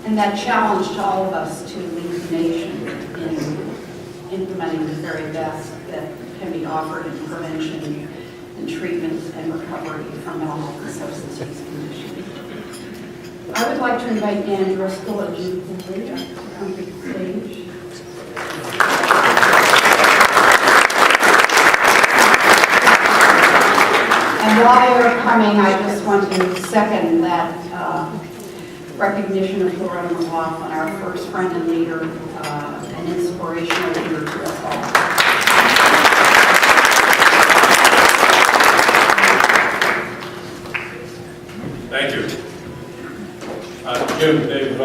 and that challenge to all of us to lead the nation in implementing the very best that can be offered in prevention and treatment and recovery from mental health and substance use conditions. I would like to invite Dan Driscoll and Hooley to come to the stage. And while they're coming, I just want to second that recognition of Loretta McLaughlin, our first friend and leader, an inspirational leader to us all. Thank you. Jim, they've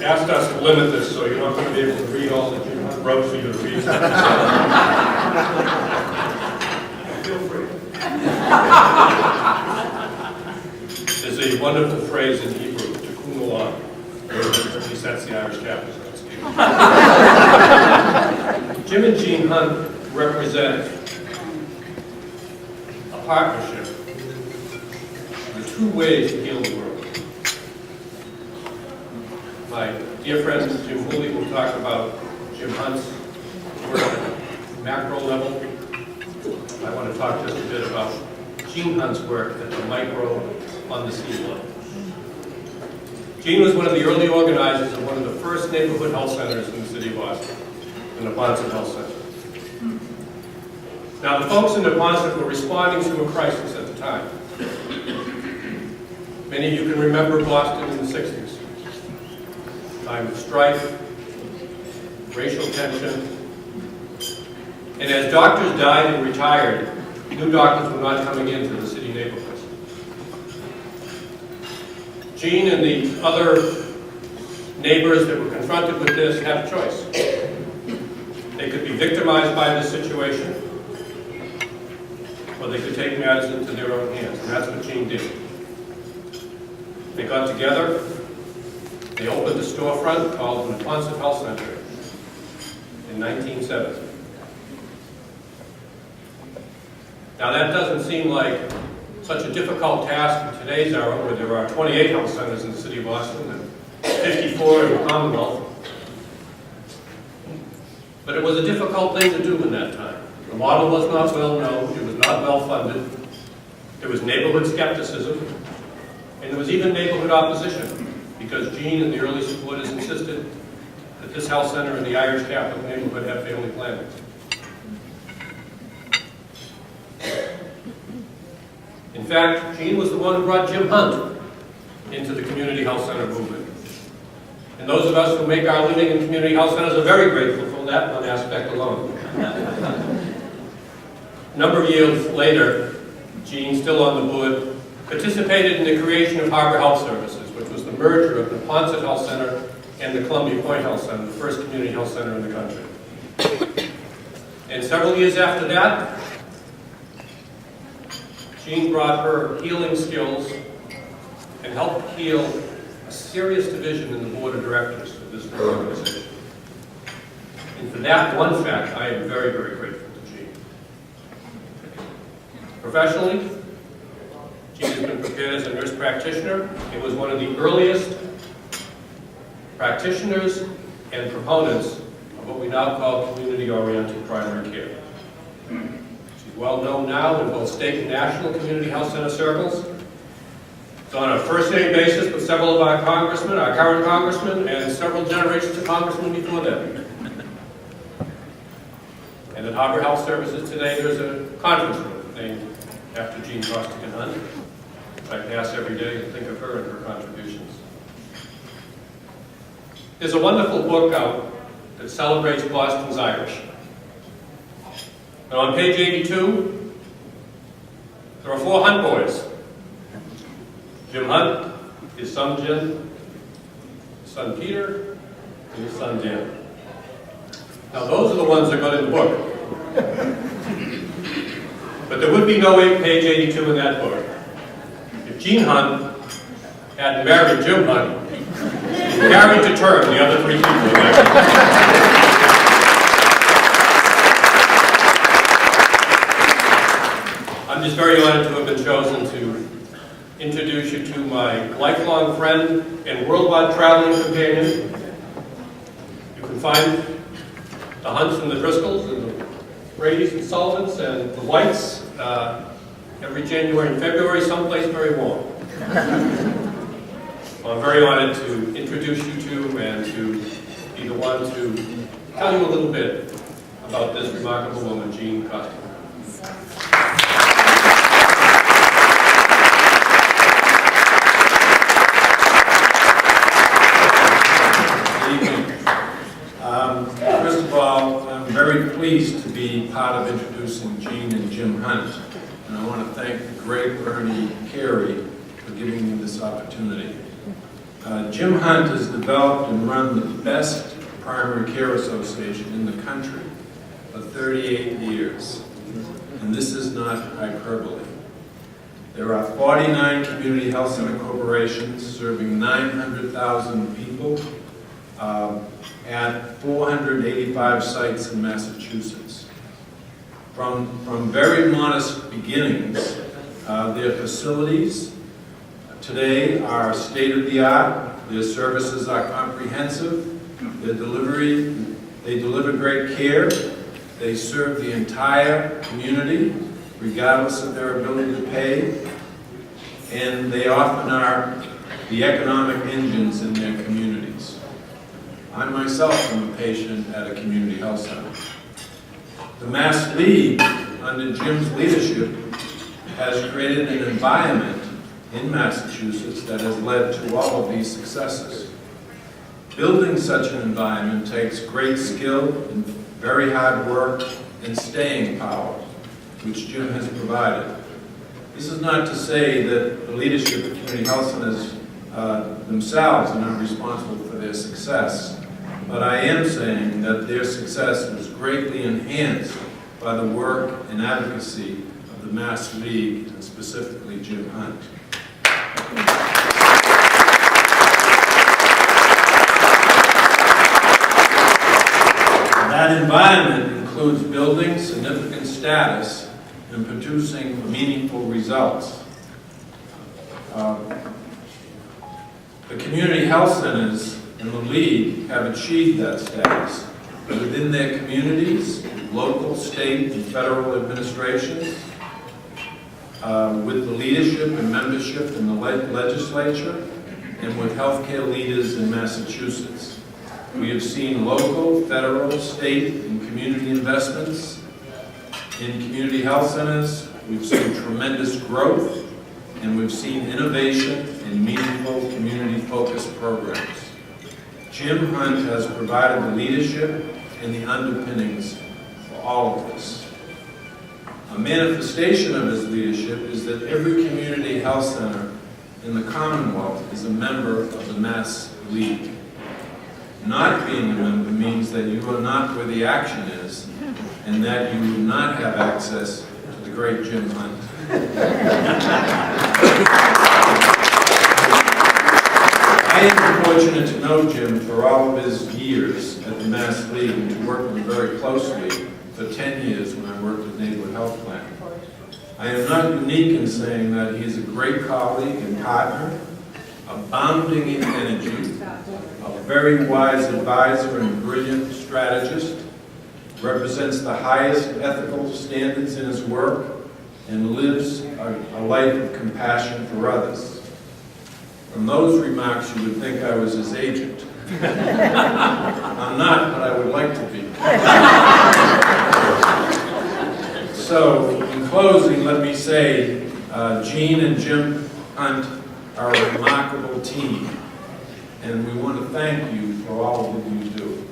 asked us to limit this, so you're not going to be able to read all that Jim wrote for you to read. Feel free. There's a wonderful phrase in Hebrew, tikkun olam. At least that's the Irish chapter. Jim and Jean Hunt represent a partnership. The two ways to heal the world. My dear friend Jim Hooley will talk about Jim Hunt's work at macro level. I want to talk just a bit about Jean Hunt's work at the micro on the scene level. Jean was one of the early organizers of one of the first neighborhood health centers in the city of Boston, the Neponset Health Center. Now, the folks in Neponset were responding to a crisis at the time. Many of you can remember Boston in the 60s. Time of strife, racial tension, and as doctors died and retired, new doctors were not coming into the city neighborhoods. Jean and the other neighbors that were confronted with this had a choice. They could be victimized by this situation, or they could take matters into their own hands, and that's what Jean did. They got together, they opened a storefront called the Neponset Health Center in 1970. Now that doesn't seem like such a difficult task in today's era, where there are 28 health centers in the city of Boston and 54 in the Commonwealth. But it was a difficult thing to do in that time. The model was not well known, it was not well funded, there was neighborhood skepticism, and there was even neighborhood opposition, because Jean and the early supporters insisted that this health center in the Irish Catholic neighborhood have family planning. In fact, Jean was the one who brought Jim Hunt into the community health center movement. And those of us who make our living in community health centers are very grateful for that one aspect alone. A number of years later, Jean, still on the board, participated in the creation of Harbor Health Services, which was the merger of the Neponset Health Center and the Columbia Point Health Center, the first community health center in the country. And several years after that, Jean brought her healing skills and helped heal a serious division in the board of directors of this organization. And for that one fact, I am very, very grateful to Jean. Professionally, Jean has been prepared as a nurse practitioner and was one of the earliest practitioners and proponents of what we now call community-oriented primary care. She's well known now in both state and national community health center circles. It's on a first-name basis with several of our congressmen, our current congressmen, and several generations of congressmen before them. And at Harbor Health Services today, there's a conference room named after Jean Costigan Hunt. I pass every day and think of her and her contributions. There's a wonderful book out that celebrates Boston's Irish. And on page 82, there are 4 Hunt boys. Jim Hunt, his son Jim, his son Peter, and his son Dan. Now those are the ones that got in the book. But there would be no page 82 in that book if Jean Hunt hadn't married Jim Hunt and carried to term the other 3 people in that book. I'm just very honored to have been chosen to introduce you to my lifelong friend and worldwide traveling companion. You can find the Hunts and the Driscolls and the Bradys and Sullivans and the Whites every January and February, someplace very warm. I'm very honored to introduce you to and to be the one to tell you a little bit about this remarkable woman, Jean Custer. First of all, I'm very pleased to be part of introducing Jean and Jim Hunt, and I want to thank the great Ernie Carey for giving me this opportunity. Jim Hunt has developed and run the best primary care association in the country for 38 years, and this is not hyperbole. There are 49 community health center corporations serving 900,000 people at 485 sites in Massachusetts. From very modest beginnings, their facilities today are state-of-the-art, their services are comprehensive, they deliver great care, they serve the entire community, regardless of their ability to pay, and they often are the economic engines in their communities. I myself am a patient at a community health center. The Mass League, under Jim's leadership, has created an environment in Massachusetts that has led to all of these successes. Building such an environment takes great skill and very hard work and staying power, which Jim has provided. This is not to say that the leadership of community health centers themselves are not responsible for their success, but I am saying that their success was greatly enhanced by the work and advocacy of the Mass League, and specifically Jim Hunt. That environment includes building significant status and producing meaningful results. The community health centers and the League have achieved that status within their communities, local, state, and federal administrations, with the leadership and membership in the legislature, and with healthcare leaders in Massachusetts. We have seen local, federal, state, and community investments in community health centers. We've seen tremendous growth, and we've seen innovation and meaningful community-focused programs. Jim Hunt has provided the leadership and the underpinnings for all of this. A manifestation of his leadership is that every community health center in the Commonwealth is a member of the Mass League. Not being a member means that you are not where the action is, and that you do not have access to the great Jim Hunt. I am fortunate to know Jim for all of his years at the Mass League and to work with him very closely for 10 years when I worked at Neighborhood Health Plan. I am not unique in saying that he is a great colleague and partner, abounding in energy, a very wise advisor and brilliant strategist, represents the highest ethical standards in his work, and lives a life of compassion for others. From those remarks, you would think I was his agent. I'm not, but I would like to be. So, in closing, let me say, Jean and Jim Hunt are a remarkable team, and we want to thank you for all that you do.